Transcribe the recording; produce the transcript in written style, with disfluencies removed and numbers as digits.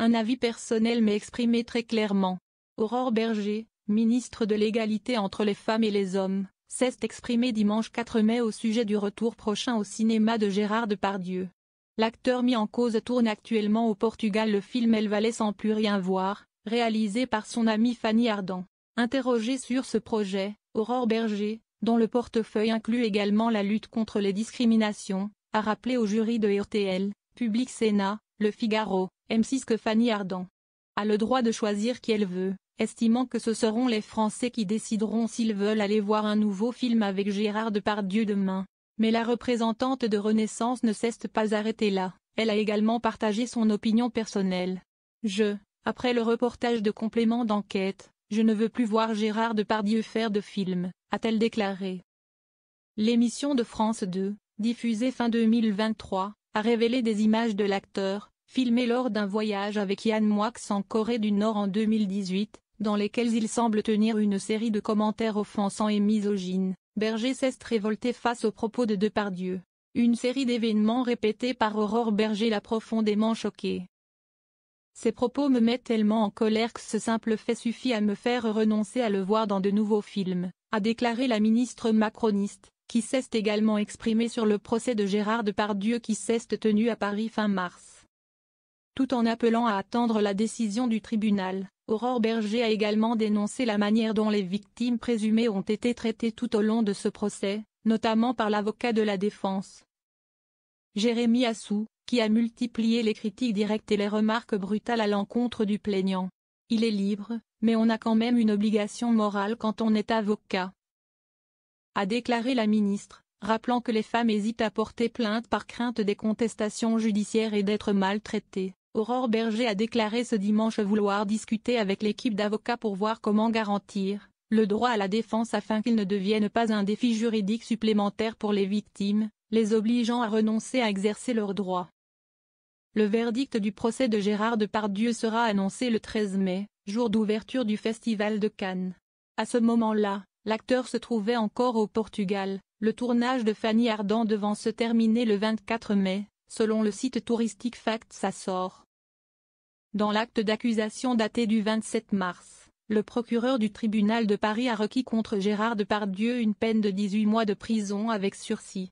un avis personnel mais exprimé très clairement. Aurore Bergé, ministre de l'Égalité entre les femmes et les hommes, s'est exprimée dimanche 4 mai au sujet du retour prochain au cinéma de Gérard Depardieu. L'acteur mis en cause tourne actuellement au Portugal le film Elle valait sans plus rien voir, réalisé par son amie Fanny Ardant. Interrogée sur ce projet, Aurore Bergé, dont le portefeuille inclut également la lutte contre les discriminations, a rappelé au jury de RTL, Public Sénat, Le Figaro, M6 que Fanny Ardant a le droit de choisir qui elle veut, estimant que ce seront les Français qui décideront s'ils veulent aller voir un nouveau film avec Gérard Depardieu demain. Mais la représentante de Renaissance ne s'est pas arrêtée là, elle a également partagé son opinion personnelle. Après le reportage de Complément d'enquête, je ne veux plus voir Gérard Depardieu faire de film, a-t-elle déclaré. L'émission de France 2, diffusée fin 2023, a révélé des images de l'acteur, filmées lors d'un voyage avec Yann Moix en Corée du Nord en 2018, dans lesquelles il semble tenir une série de commentaires offensants et misogynes. Bergé s'est révolté face aux propos de Depardieu. Une série d'événements répétés par Aurore Bergé l'a profondément choqué. Ces propos me mettent tellement en colère que ce simple fait suffit à me faire renoncer à le voir dans de nouveaux films, a déclaré la ministre macroniste, qui s'est également exprimée sur le procès de Gérard Depardieu qui s'est tenu à Paris fin mars. Tout en appelant à attendre la décision du tribunal, Aurore Bergé a également dénoncé la manière dont les victimes présumées ont été traitées tout au long de ce procès, notamment par l'avocat de la défense, Jérémy Assou, qui a multiplié les critiques directes et les remarques brutales à l'encontre du plaignant. Il est libre, mais on a quand même une obligation morale quand on est avocat, a déclaré la ministre, rappelant que les femmes hésitent à porter plainte par crainte des contestations judiciaires et d'être maltraitées. Aurore Bergé a déclaré ce dimanche vouloir discuter avec l'équipe d'avocats pour voir comment garantir le droit à la défense afin qu'il ne devienne pas un défi juridique supplémentaire pour les victimes, les obligeant à renoncer à exercer leurs droits. Le verdict du procès de Gérard Depardieu sera annoncé le 13 mai, jour d'ouverture du Festival de Cannes. À ce moment-là, l'acteur se trouvait encore au Portugal, le tournage de Fanny Ardant devant se terminer le 24 mai, selon le site touristique Facts Açores. Dans l'acte d'accusation daté du 27 mars, le procureur du tribunal de Paris a requis contre Gérard Depardieu une peine de 18 mois de prison avec sursis.